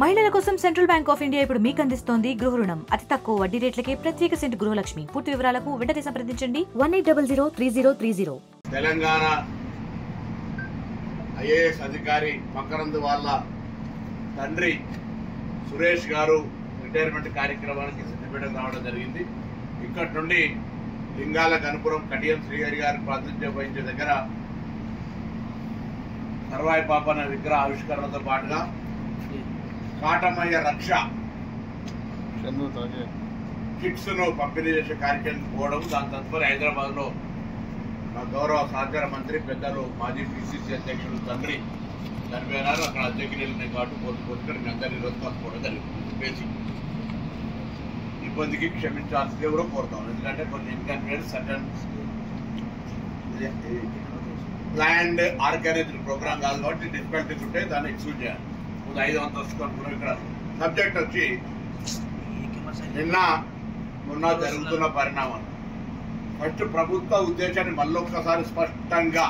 మహిళల కోసం central bank of India ఇప్పుడు మీకు అందిస్తోంది గృహ రుణం. అతి తక్కువ వడ్డీ రేట్లకే ప్రత్యేక సెంట్ గృహలక్ష్మి. పూర్తి వివరాలకు వెంటనే సంప్రదించండి 18003030. తెలంగాణ ఐఏఎస్ అధికారి మకరంద్ వాళ్ళ తండ్రి సురేష్ గారు రిటైర్మెంట్ కార్యక్రమానికి సిద్దిపేటకు రావడం జరిగింది. ఇక్కడి నుండి లింగాల గణపురం కడియం శ్రీహరి గారి ప్రాతినిధ్యం వహించే దగ్గర సర్వాయి పాపన విగ్రహ ఆవిష్కరణతో పాటుగా కాటమయ్య రక్ష కిట్స్ ను పంపిణీ చేసే కార్యక్రమం పోవడం, దాని తదుపరి హైదరాబాద్ లో మా గౌరవ సహకార మంత్రి పెద్దలు మాజీ పిసిసి అధ్యక్షుడు తండ్రి చనిపోయినారు. అక్కడ అధ్యక్షులు ఉన్నాయి కాబట్టి పొద్దుకొని మీ అందరి ఈరోజు కలుపుకోవడం జరిగింది. బేసిక్ ఇబ్బందికి క్షమించాల్సిందే కూడా కోరుతాం. ఎందుకంటే కొన్ని inconvenience certain planned organised program కాదు కాబట్టి డిఫికల్టీస్ ఉంటే దాన్ని ఎక్స్క్యూజ్ చేయాలి. 5 అంతస్తులు అనుకున్నాం. ఇక్కడ సబ్జెక్ట్ వచ్చి మొన్న జరుగుతున్న పరిణామాలు. ఫస్ట్ ప్రభుత్వ ఉద్దేశాన్ని మళ్ళొక్కసారి స్పష్టంగా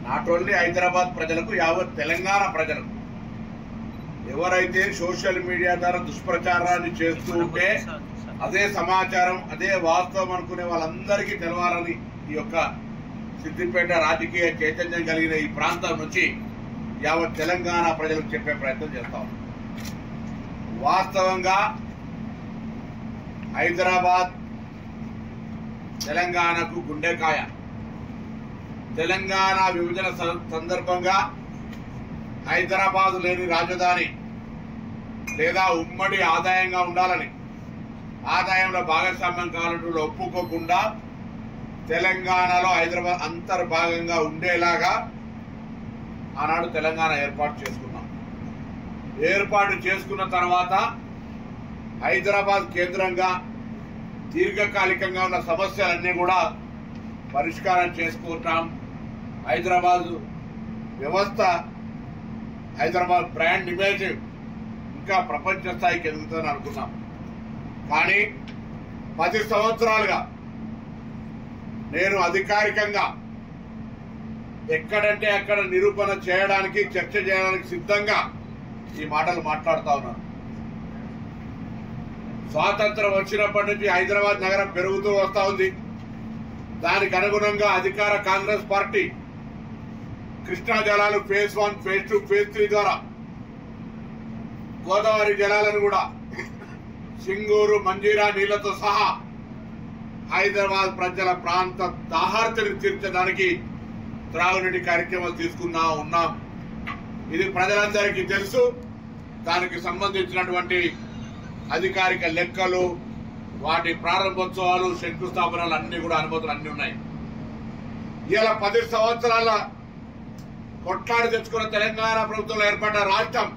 నాట్ ఓన్లీ హైదరాబాద్ ప్రజలకు, యావత్ తెలంగాణ ప్రజలకు ఎవరైతే సోషల్ మీడియా ద్వారా దుష్ప్రచారాన్ని చేస్తూ ఉంటే అదే సమాచారం, అదే వాస్తవం అనుకునే వాళ్ళందరికీ తెలవాలని ఈ యొక్క సిద్దిపేట రాజకీయ చైతన్యం కలిగిన ఈ ప్రాంతం నుంచి యావత్ తెలంగాణ ప్రజలకు చెప్పే ప్రయత్నం చేస్తాం. వాస్తవంగా హైదరాబాద్ తెలంగాణకు గుండెకాయ. తెలంగాణ విభజన సందర్భంగా హైదరాబాద్ లేని రాజధాని లేదా ఉమ్మడి ఆదాయంగా ఉండాలని, ఆదాయంలో భాగస్వామ్యం కావాలంటూ ఒప్పుకోకుండా తెలంగాణలో హైదరాబాద్ అంతర్భాగంగా ఉండేలాగా ఆనాడు తెలంగాణ ఏర్పాటు చేసుకున్నాం. ఏర్పాటు చేసుకున్న తర్వాత హైదరాబాద్ కేంద్రంగా దీర్ఘకాలికంగా ఉన్న సమస్యలన్నీ కూడా పరిష్కారం చేసుకుంటాం. హైదరాబాద్ వ్యవస్థ, హైదరాబాద్ బ్రాండ్ ఇమేజ్ ఇంకా ప్రపంచ స్థాయికి ఎదుగుతుందని అనుకున్నాం. కానీ 10 సంవత్సరాలుగా నేను అధికారికంగా ఎక్కడంటే అక్కడ నిరూపణ చేయడానికి, చర్చ చేయడానికి సిద్ధంగా ఈ మాటలు మాట్లాడుతా ఉన్నాను. స్వాతంత్రం వచ్చినప్పటి నుంచి హైదరాబాద్ నగరం పెరుగుతూ వస్తా ఉంది. దానికి అనుగుణంగా అధికార కాంగ్రెస్ పార్టీ కృష్ణా జలాలు ఫేజ్ 1, ఫేజ్ 2, ఫేజ్ 3 ద్వారా గోదావరి జలాలను కూడా సింగూరు, మంజీరా నీళ్లతో సహా హైదరాబాద్ ప్రజల ప్రాంత దాహార్తిని తీర్చడానికి త్రాగునీటి కార్యక్రమాలు తీసుకున్నా ఉన్నాం. ఇది ప్రజలందరికీ తెలుసు. దానికి సంబంధించినటువంటి అధికారిక లెక్కలు, వాటి ప్రారంభోత్సవాలు, శంకుస్థాపనలు అన్ని కూడా అనుమతులు అన్ని ఉన్నాయి. ఇలా 10 సంవత్సరాల కొట్లాడి తెచ్చుకున్న తెలంగాణ ప్రభుత్వంలో ఏర్పడ్డ రాష్ట్రం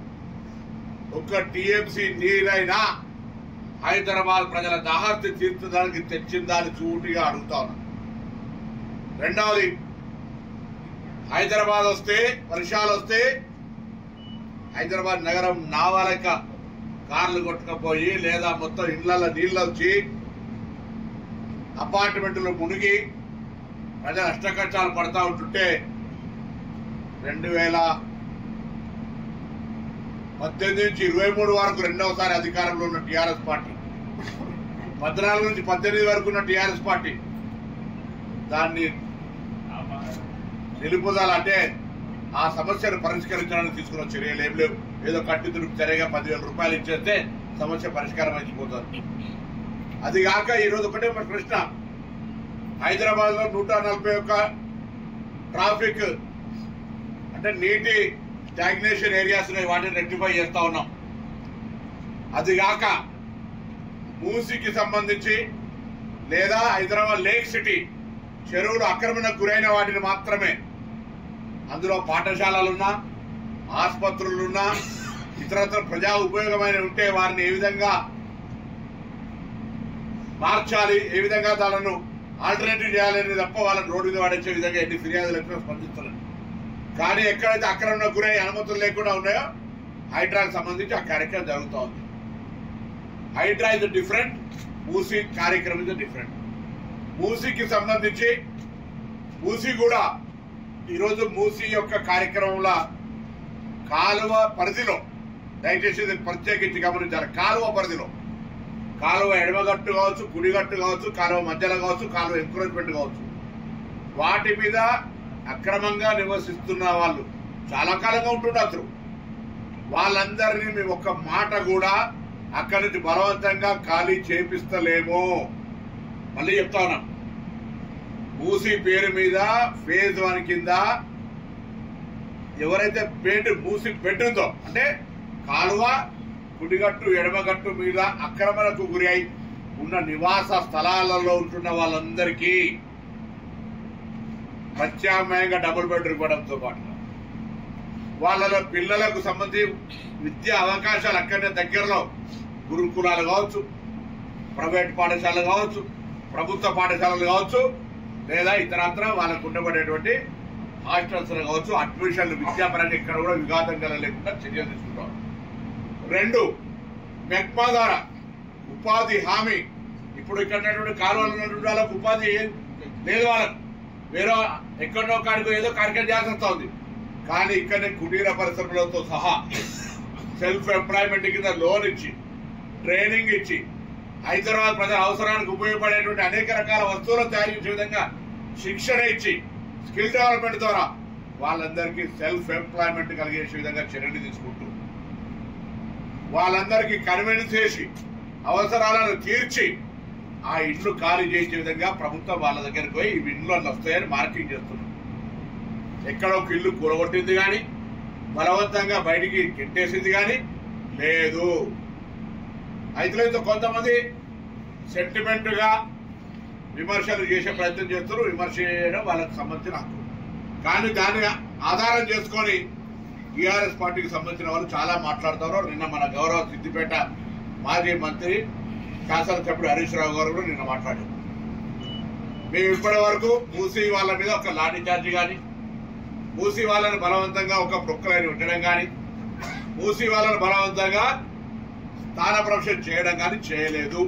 ఒక్క టీఎంసీ నీరైనా హైదరాబాద్ ప్రజల దాహార్తి తీర్చడానికి తెచ్చిందా అని సూటిగా అడుగుతా ఉన్నాను. రెండవది, హైదరాబాద్ వస్తే, వర్షాలు వస్తే హైదరాబాద్ నగరం నావలక కార్లు కొట్టుకపోయి లేదా మొత్తం ఇళ్లలో నీళ్ళు వచ్చి అపార్ట్మెంట్లు మునిగి ప్రజలు అష్టకష్టాలు పడతా ఉంటుంటే 2018 నుంచి 23 వరకు రెండవసారి అధికారంలో ఉన్న టీఆర్ఎస్ పార్టీ, 14 నుంచి 18 వరకు ఉన్న టీఆర్ఎస్ పార్టీ దాన్ని నిలుపుదల అంటే ఆ సమస్యను పరిష్కరించడానికి తీసుకున్న చర్యలు ఏం లేవు. ఏదో కట్టి తుడుపు చర్యగా 10,000 రూపాయలు ఇచ్చేస్తే సమస్య పరిష్కారం అయిపోతుంది. అది కాక ఈరోజు ఒకటే మన ప్రశ్న, హైదరాబాద్ లో 141 ట్రాఫిక్ అంటే నీటి స్టాగ్నేషన్ ఏరియాస్ ఉన్నాయి, వాటిని రెక్టిఫై చేస్తా ఉన్నాం. అది కాక మూసీకి సంబంధించి లేదా హైదరాబాద్ లేక్ సిటీ చెరువులు ఆక్రమణకు గురైన వాటిని మాత్రమే, అందులో పాఠశాలలున్నా, ఆసుపత్రులున్నా, ఇతరత్ర ప్రజా ఉపయోగమైన ఉంటే వారిని ఏ విధంగా మార్చాలి, ఏ విధంగా దానిను ఆల్టర్నేటివ్ చేయాలని తప్ప వాళ్ళని రోడ్డు మీద వాడించే విధంగా ఎన్ని ఫిర్యాదులు స్పందిస్తున్నారు. కానీ ఎక్కడైతే ఆక్రమణకు గురై అనుమతులు లేకుండా ఉన్నాయో హైడ్రాకి సంబంధించి ఆ కార్యక్రమం జరుగుతూ ఉంది. హైడ్రా ఇస్ డిఫరెంట్, మూసీ కార్యక్రమం ఇస్ డిఫరెంట్. మూసీకి సంబంధించి మూసీ కూడా ఈరోజు మూసీ యొక్క కార్యక్రమంలో కాలువ పరిధిలో దయచేసి దీన్ని ప్రత్యేకించి గమనించాలి. కాలువ పరిధిలో, కాలువ ఎడమగట్టు కావచ్చు, కుడిగట్టు కావచ్చు, కాలువ మధ్యలో కావచ్చు, కాలువ ఎంకరేజ్మెంట్ కావచ్చు, వాటి మీద అక్రమంగా నివసిస్తున్న వాళ్ళు చాలా కాలంగా ఉంటుండొచ్చు. వాళ్ళందరినీ మేము ఒక్క మాట కూడా అక్కడి నుంచి బలవంతంగా ఖాళీ చేపిస్తలేము. మళ్ళీ చెప్తా ఉన్నాం, మూసీ పేరు మీద ఫేజ్ 1 కింద ఎవరైతే మూసీ బెడ్ ఉందో, అంటే కాలువ కుడిగట్టు ఎడమగట్టు మీద అక్రమణకు గురి అయి ఉన్న నివాస స్థలాలలో ఉంటున్న వాళ్ళందరికీ ప్రత్యామ్నాయంగా డబుల్ బెడ్రూమ్ ఇవ్వడంతో పాటు వాళ్ళలో పిల్లలకు సంబంధించి విద్యా అవకాశాలు అక్కడనే దగ్గరలో గురుకులాలు కావచ్చు, ప్రైవేట్ పాఠశాలలు కావచ్చు, ప్రభుత్వ పాఠశాలలు కావచ్చు, లేదా ఇతరత్ర వాళ్ళకు ఉండబడేటువంటి హాస్టల్స్ కావచ్చు, అడ్మిషన్లు విద్యాపరంగా ఇక్కడ కూడా విఘాతం కలగలేకుండా చర్యలు తీసుకుంటాం. 2, మెక్మా ద్వారా ఉపాధి హామీ. ఇప్పుడు ఇక్కడ కాలువలు ఉన్నటువంటి వాళ్ళకు ఉపాధి లేదు, వాళ్ళకు వేరే ఎక్కడో కాడికి ఏదో కార్యక్రమం చేయాల్సి వస్తూ ఉంది. కానీ ఇక్కడనే కుటీర పరిశ్రమలతో సహా సెల్ఫ్ ఎంప్లాయ్మెంట్ కింద లోన్ ఇచ్చి, ట్రైనింగ్ ఇచ్చి, హైదరాబాద్ ప్రజల అవసరానికి ఉపయోగపడేటువంటి అనేక రకాల వస్తువులను తయారు చేసే విధంగా శిక్షణ ఇచ్చి, స్కిల్ డెవలప్మెంట్ ద్వారా వాళ్ళందరికీ సెల్ఫ్ ఎంప్లాయ్మెంట్ కలిగేసే విధంగా చర్యలు తీసుకుంటూ వాళ్ళందరికీ కన్విన్స్ చేసి అవసరాలను తీర్చి ఆ ఇండ్లు ఖాళీ చేసే విధంగా ప్రభుత్వం వాళ్ళ దగ్గరికి పోయి ఈ ఇండ్లు అట్లా వస్తాయని మార్కింగ్ చేస్తున్నారు. ఎక్కడో ఒక ఇల్లు కూలగొట్టింది కానీ, బలవంతంగా బయటికి కెట్టేసింది కానీ లేదు. అయితే కొంతమంది సెంటిమెంట్గా విమర్శలు చేసే ప్రయత్నం చేస్తారు. విమర్శ చేయడం వాళ్ళకి సంబంధించిన హక్కు. కానీ దాన్ని ఆధారం చేసుకొని టీఆర్ఎస్ పార్టీకి సంబంధించిన వాళ్ళు చాలా మాట్లాడతారు. నిన్న మన గౌరవ సిద్దిపేట మాజీ మంత్రి శాసనసభ్యుడు హరీష్ రావు గారు కూడా నిన్న మాట్లాడారు. మేము ఇప్పటి వరకు మూసీ వాళ్ళ మీద ఒక లాఠీ చార్జీ కానీ, మూసీ వాళ్ళని బలవంతంగా ఒక ప్రొక్కలైన ఉండడం కానీ, మూసీ వాళ్ళని బలవంతంగా స్థానభ్రంశం చేయడం కానీ చేయలేదు.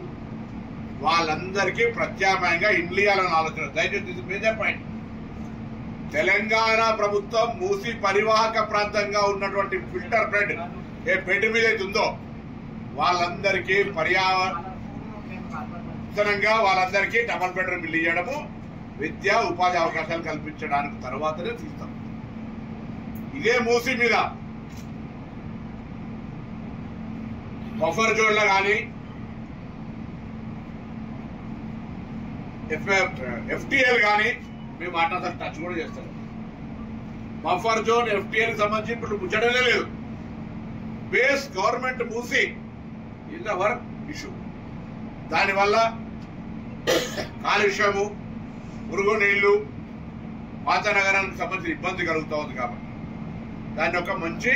వాళ్ళందరికీ ప్రత్యామ్నాయంగా ఇండ్లు ఇవ్వాలని ఆలోచన. దయచేసి మేజర్ పాయింట్, తెలంగాణ ప్రభుత్వం మూసీ పరివాహక ప్రాంతంగా ఉన్నటువంటి ఫిల్టర్ బెడ్ ఏ బెడ్ మీద అయితే ఉందో వాళ్ళందరికీ పర్యావరణంగా వాళ్ళందరికీ డబల్ బెడ్రూమ్ ఇల్లు ఇవ్వడము, విద్యా ఉపాధి అవకాశాలు కల్పించడానికి తర్వాతనే తీస్తాం. ఇదే మూసీ మీద బఫర్ జోన్లో కానీ, FTL కానీ మేము మాట్లాడతాం, టచ్ కూడా చేస్తాం. బఫర్ జోన్ FTL సంబంధించి ఇప్పుడు ముచ్చడనే లేదు. Base government Musi in our issue. దానివల్ల కాలుష్యము, మురుగునీళ్లు, పాత నగరానికి సంబంధించిన ఇబ్బంది కలుగుతూ ఉంది. కాబట్టి దాన్ని ఒక మంచి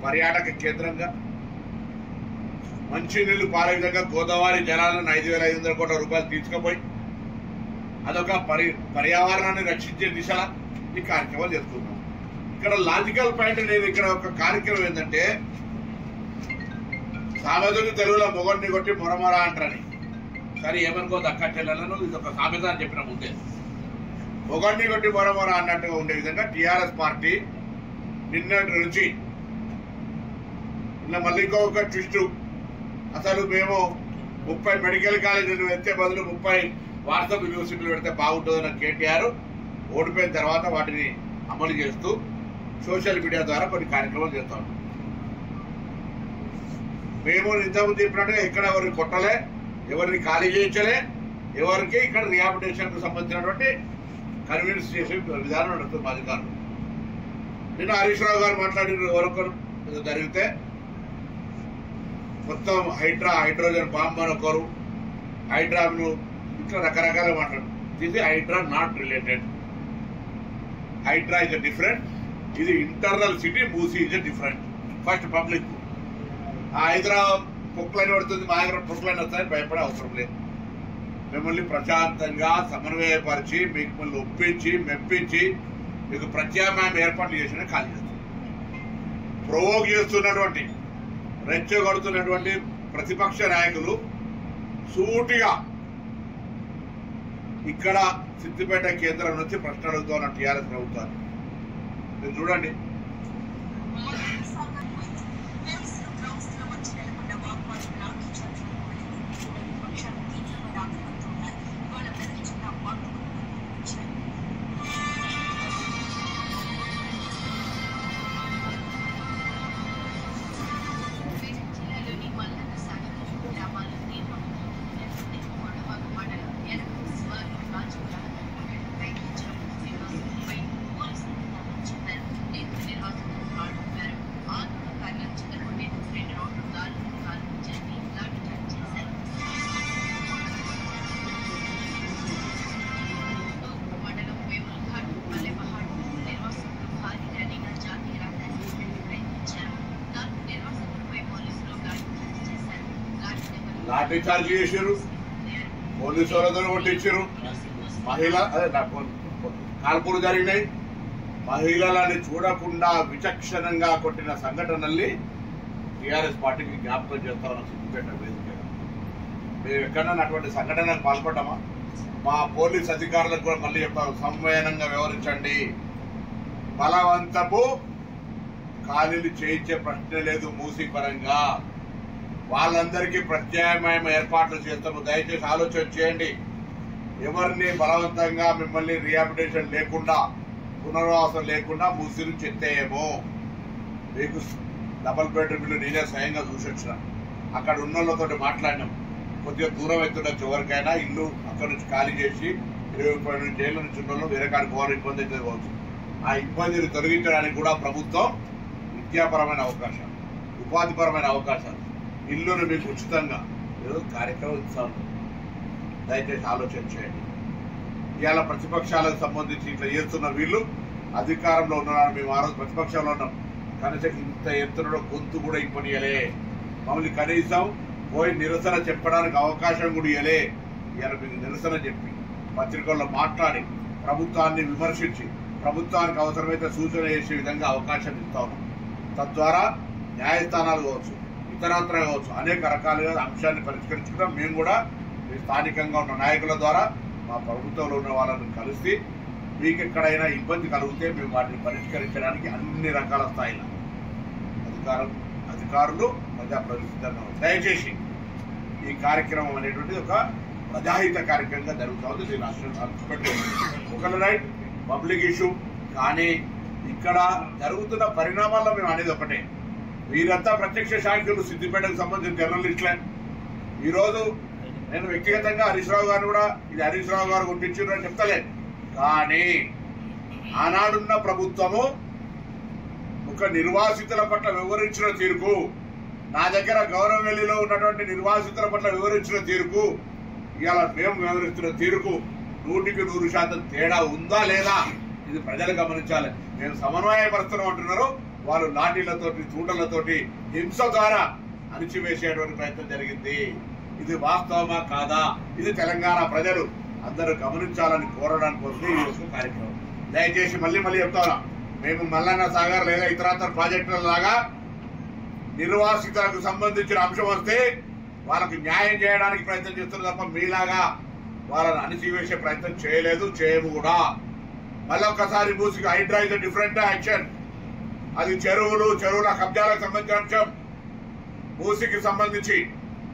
పర్యాటక కేంద్రంగా, మంచి నీళ్లు పారే విధంగా గోదావరి జలాలను 5,500 కోట్ల రూపాయలు తీసుకుపోయి అదొక పర్యావరణాన్ని రక్షించే దిశలా ఈ కార్యక్రమాలు చేస్తున్నాం. ఇక్కడ లాజికల్ పాయింట్ నేను ఇక్కడ ఒక కార్యక్రమం ఏంటంటే, సామెతకు తెలుగులో మొగడిని కొట్టి మొరమొర అంటారని. సరే ఏమనుకోదు అక్క చెల్లెలను, ఇది ఒక సామెత అని చెప్పిన ముందే. మొగడిని కొట్టి మొరమొర అన్నట్టుగా ఉండే విధంగా టీఆర్ఎస్ పార్టీ నిన్నటి నుంచి ఇలా మళ్ళీ ఇంకొక ట్విస్ట్. అసలు మేము 30 మెడికల్ కాలేజీలు ఎత్తే బదులు 30 వాట్సాప్ యూనివర్సిటీలు పెడితే బాగుంటుందన్న కేటీఆర్ ఓడిపోయిన తర్వాత వాటిని అమలు చేస్తూ సోషల్ మీడియా ద్వారా కొన్ని కార్యక్రమాలు చేస్తా ఉంటాం. మేము ఇంతకుముందు చెప్పినట్టుగా ఇక్కడ ఎవరిని కొట్టలే, ఎవరిని ఖాళీ చేయించలే, ఎవరికి ఇక్కడ రిహాబిలిటేషన్కు సంబంధించినటువంటి కన్విన్స్ చేసే విధానం నడుస్తుంది మా అధికారులు. నిన్న హరీష్ రావు గారు మాట్లాడిన ఎవరొకరు జరిగితే మొత్తం హైడ్రోజన్ బాంబ్ అని ఒకరు, హైడ్రాను ఇట్లా రకరకాల మాట్లాడు. ఇది Hydraa not related. Hydraa is different. ఇది internal city. Musi is different. First public ఆ హైదరాబాద్ పొక్కులైన పడుతుంది, మా దగ్గర పొక్కులైన వస్తాయని భయపడే అవసరం లేదు. మిమ్మల్ని ప్రశాంతంగా సమన్వయపరిచి మిమ్మల్ని ఒప్పించి మెప్పించి మీకు ప్రత్యామ్నాయం ఏర్పాట్లు చేసిన ఖాళీ చేస్తుంది. ప్రొవోక్ చేస్తున్నటువంటి, రెచ్చగొడుతున్నటువంటి ప్రతిపక్ష నాయకులు సూటిగా ఇక్కడ సిద్దిపేట కేంద్రం నుంచి ప్రశ్న అడుగుతున్న టీఆర్ఎస్ ప్రభుత్వాన్ని మీరు చూడండి. లాఠీ చార్జ్ చేశారు, పోలీసు వాళ్ళతో కొట్టించారు, కాల్పులు జరిగినాయి. మహిళలని చూడకుండా విచక్షణంగా కొట్టిన సంఘటనల్ని టీఆర్ఎస్ పార్టీకి జ్ఞాపకం చేస్తామని సిద్దిపేట వేదికగా మేము ఎక్కడన్నా అటువంటి సంఘటనకు పాల్పడ్డామా? మా పోలీస్ అధికారులకు కూడా మళ్ళీ చెప్తారు, సంవయనంగా వ్యవహరించండి. బలవంతపు ఖాళీలు చేయించే ప్రశ్న లేదు. మూసీ పరంగా వాళ్ళందరికీ ప్రత్యామ్నాయ ఏర్పాట్లు చేస్తాము. దయచేసి ఆలోచన చేయండి. ఎవరిని బలవంతంగా మిమ్మల్ని రిహాబిలిటేషన్ లేకుండా, పునరావాసం లేకుండా మూసీ నుంచి ఎత్తేయేమో. మీకు డబల్ బెడ్రూమ్ ఇల్లు నేనే స్వయంగా చూసి వచ్చిన. అక్కడ ఉన్న వాళ్ళతో మాట్లాడినాం. కొద్దిగా దూరం అవుతుండొచ్చు ఎవరికైనా, ఇల్లు అక్కడ నుంచి ఖాళీ చేసి 20 నుంచి జైలు నుంచి ఉన్న వాళ్ళు వేరే కాడికి పోవాలి, ఇబ్బంది అయితే పోవచ్చు. ఆ ఇబ్బందిని తొలగించడానికి కూడా ప్రభుత్వం విద్యాపరమైన అవకాశాలు, ఉపాధిపరమైన అవకాశాలు, ఇల్లును మీకు ఉచితంగా ఏదో కార్యక్రమం ఇస్తాను. దయచేసి ఆలోచన చేయండి. ఇవాళ ప్రతిపక్షాలకు సంబంధించి ఇట్లా చేస్తున్న వీళ్ళు అధికారంలో ఉన్నారు. మేము ఆ రోజు ప్రతిపక్షంలో ఉన్నాం. కనీసం ఇంత ఎత్తున గొంతు కూడా ఇవ్వనియలే. మమ్మల్ని కనీసం పోయి నిరసన చెప్పడానికి అవకాశం కూడా ఇవ్వలే. ఇవాళ మీకు నిరసన చెప్పి పత్రికల్లో మాట్లాడి ప్రభుత్వాన్ని విమర్శించి ప్రభుత్వానికి అవసరమైతే సూచన చేసే విధంగా అవకాశం ఇస్తా ఉన్నాం. తద్వారా న్యాయస్థానాలు కావచ్చు, ఇతరత్ర కావచ్చు, అనేక రకాలుగా అంశాన్ని పరిష్కరించుకుంటాం. మేము కూడా స్థానికంగా ఉన్న నాయకుల ద్వారా మా ప్రభుత్వంలో ఉన్న వాళ్ళని కలిసి మీకు ఎక్కడైనా ఇబ్బంది కలిగితే మేము వాటిని పరిష్కరించడానికి అన్ని రకాల స్థాయిలో అధికారులు ప్రజాప్రతినిధులు దయచేసి ఈ కార్యక్రమం అనేటువంటిది ఒక ప్రజాహిత కార్యక్రమంగా జరుగుతూ ఉంది. దీని అసలు రైట్ పబ్లిక్ ఇష్యూ. కానీ ఇక్కడ జరుగుతున్న పరిణామాల్లో మేము అనేది ఒకటే, వీరంతా ప్రత్యక్ష సాక్షులు. సిద్దిపేటకు సంబంధించిన జర్నలిస్టులే. ఈరోజు నేను వ్యక్తిగతంగా హరీష్ రావు గారు కూడా ఇది హరీష్ రావు గారు గుర్తించారు అని చెప్తలేదు. కానీ ఆనాడున్న ప్రభుత్వము ఒక నిర్వాసితుల పట్ల వివరించిన తీరుకు, నా దగ్గర గౌరవవెల్లిలో ఉన్నటువంటి నిర్వాసితుల పట్ల వివరించిన తీరుకు, ఇవాళ మేము వివరిస్తున్న తీరుకు 100% తేడా ఉందా లేదా ఇది ప్రజలు గమనించాలి. మేము సమన్వయపరుస్తున్నాం అంటున్నారు, వాళ్ళు లాఠీలతోటి, చూటలతోటి, హింస ద్వారా అణిచివేసేటువంటి ప్రయత్నం జరిగింది. ఇది వాస్తవమా కాదా? ఇది తెలంగాణ ప్రజలు అందరూ గమనించాలని కోరడానికి కోసం ఈ యొక్క కార్యక్రమం. దయచేసి మళ్ళీ చెప్తాను, మేము మల్లన్న సాగర్ లేదా ఇతరత్ర ప్రాజెక్టుల లాగా నిర్వాసితులకు సంబంధించిన అంశం వస్తే వాళ్ళకు న్యాయం చేయడానికి ప్రయత్నం చేస్తున్నారు తప్ప మీలాగా వాళ్ళని అణిచివేసే ప్రయత్నం చేయలేదు, చేయము కూడా. మళ్ళీ ఒక్కసారి మూసికి హైడ్రా ఇస్ డిఫరెంట్ యాక్షన్. అది చెరువుల కబ్జాలకు సంబంధించిన అంశం. మూసికి సంబంధించి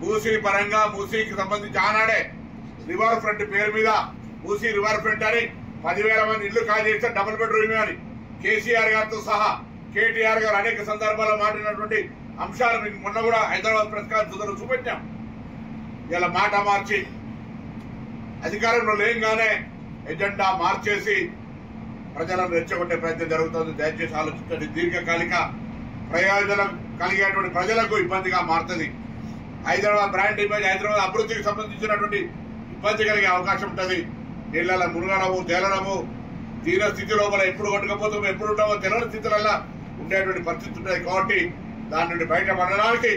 మూసీ పరంగా మూసీకి సంబంధించి ఆనాడే రివర్ ఫ్రంట్ పేరు మీద మూసీ రివర్ ఫ్రంట్ అని 10,000 మంది ఇల్లు ఖాళీ చేస్తే డబుల్ బెడ్రూమ్ అని కేసీఆర్ గారితో సహా కేటీఆర్ గారు అనేక సందర్భాల్లో మాట్లాడినటువంటి అంశాలు మీకు మొన్న కూడా హైదరాబాద్ ప్రెస్ కాన్ఫరెన్స్ చూపెట్టాం. ఇలా మాట మార్చి అధికారంలో లేంగానే ఎజెండా మార్చేసి ప్రజలను రెచ్చగొట్టే ప్రయత్నం జరుగుతుంది. దయచేసి ఆలోచించండి. దీర్ఘకాలిక ప్రయోజనం కలిగేటువంటి ప్రజలకు ఇబ్బందిగా మారుతుంది. హైదరాబాద్ బ్రాండ్ ఇమేజ్, హైదరాబాద్ అభివృద్ధికి సంబంధించినటువంటి ఇబ్బంది కలిగే అవకాశం ఉంటుంది. నీళ్ళ మునగడము, తేలడము, తీర స్థితి లోపల ఎప్పుడు కొట్టుకపోతామో ఎప్పుడు ఉంటామో తెలియని స్థితులలో ఉండేటువంటి పరిస్థితి ఉంటుంది. కాబట్టి దాని నుండి బయటపడడానికి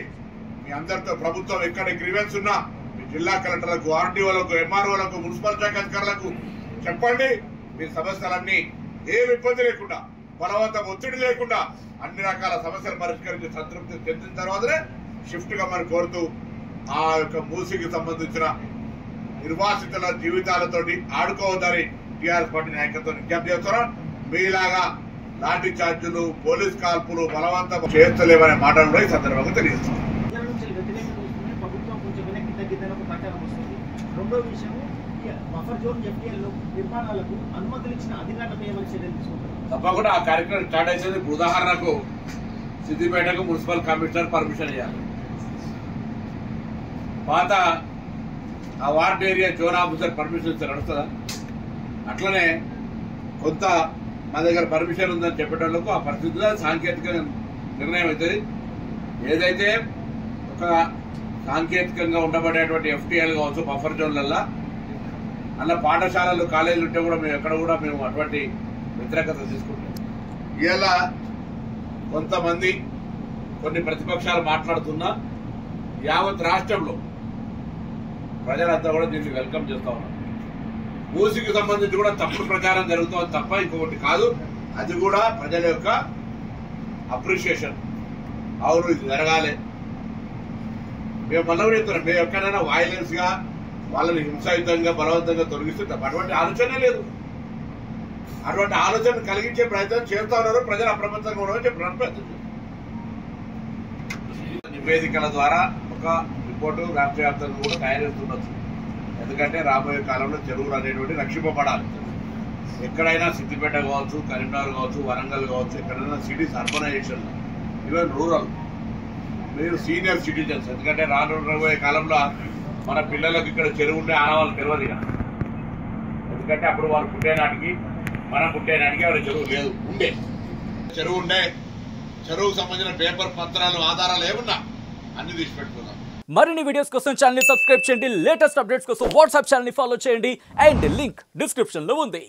మీ అందరితో ప్రభుత్వం ఎక్కడ గ్రీవెన్స్ ఉన్నా మీ జిల్లా కలెక్టర్లకు, ఆర్డీఓలకు, ఎంఆర్ఓలకు, మున్సిపల్ శాఖ అధికారులకు చెప్పండి. మీ సమస్యలన్నీ ఏమి ఇబ్బంది లేకుండా, బలవంతం ఒత్తిడి లేకుండా అన్ని రకాల సమస్యలు పరిష్కరించి సంతృప్తి చెందిన తర్వాతనే షిఫ్ట్ కమ్మని కోరుతూ ఆ యొక్క మూసీకి సంబంధించిన నిర్వాసితుల జీవితాలతోటి ఆడుకోవద్దని టీఆర్ఎస్ పార్టీ నాయకత్వం విజ్ఞప్తి చేస్తున్నారు. మీలాగా లాఠీ చార్జీలు, పోలీస్ కాల్పులు బలవంతం చేస్తలేమనే మాటలు కూడా ఈ సందర్భంగా తెలియజేస్తున్నారు. రెండో విషయం, బఫర్ జోన్ ఎఫ్టీఎల్ నిర్మాణాలకు అనుమతులు ఇచ్చిన అధికారులపై ఏమైనా చర్యలు తీసుకుంటారు? తప్పకుండా ఆ కార్యక్రమం స్టార్ట్ అవుతుంది. ఉదాహరణకు సిద్దిపేటకు మున్సిపల్ కమిషనర్ పర్మిషన్ ఇవ్వాలి. పాత ఆ ward area zone officer permission ఇస్తే నడుస్తుందా? అట్లనే కొంత మా దగ్గర పర్మిషన్ ఉందని చెప్పేటోళ్ళకు ఆ పరిస్థితిలో సాంకేతిక నిర్ణయం అవుతుంది. ఏదైతే ఒక సాంకేతికంగా ఉండబడేటువంటి ఎఫ్టీఎల్ కావచ్చు, బఫర్ జోన్లల్లో అలా పాఠశాలలు, కాలేజీలు ఉంటే కూడా మేము ఎక్కడ కూడా మేము అటువంటి వ్యతిరేకత తీసుకుంటాం. ఇలా కొంతమంది కొన్ని ప్రతిపక్షాలు మాట్లాడుతున్నా యావత్ రాష్ట్రంలో ప్రజలంతా కూడా దీన్ని వెల్కమ్ చేస్తా ఉన్నారు. మూసికి సంబంధించి కూడా తప్పుడు ప్రచారం జరుగుతుంది తప్ప ఇంకొకటి కాదు. అది కూడా ప్రజల యొక్క అప్రిషియేషన్. అవును, ఇది జరగాలి. మేము మనం చెప్తున్నాం, మేము ఎక్కడైనా వైలెన్స్ గా వాళ్ళని హింసాయుతంగా బలవంతంగా తొలగిస్తుంటాం. అటువంటి ఆలోచనే లేదు. అటువంటి ఆలోచన కలిగించే ప్రయత్నం చేస్తా ఉన్నారు. ప్రజలు అప్రమత్తంగా ఉండవని చెప్పడానికి ప్రయత్నం చేస్తారు. నివేదికల ద్వారా ఒక రిపోర్టు రాష్ట్ర వ్యాప్తంగా కూడా తయారు చేస్తుండొచ్చు. ఎందుకంటే రాబోయే కాలంలో చెరువులు అనేటువంటి రక్షింపబడాలి. ఎక్కడైనా సిద్దిపేట కావచ్చు, కరీంనగర్ కావచ్చు, వరంగల్ కావచ్చు, ఎక్కడైనా సిటీస్ అర్బనైజేషన్, ఈవెన్ రూరల్, మీరు సీనియర్ సిటిజన్స్. ఎందుకంటే రాబోయే కాలంలో మన పిల్లలకు ఇక్కడ చెరువు ఉండే ఆనవాళ్ళు తెలియదు ఇక. ఎందుకంటే అప్పుడు వాళ్ళు పుట్టేనాటికి మనం పుట్టేనాటికి వాళ్ళ చెరువు లేదు. ఉండే చెరువు ఉండే, చెరువుకు సంబంధించిన పేపర్ పత్రాలు ఆధారాలు ఏమున్నా అన్ని తీసి పెట్టుకుందాం. మరిన్ని వీడియోస్ కోసం ఛానల్ ని సబ్స్క్రైబ్ చేయండి. లేటెస్ట్ అప్డేట్స్ కోసం వాట్సాప్ ఛానల్ ని ఫాలో చేయండి. అండ్ లింక్ డిస్క్రిప్షన్ లో ఉంది.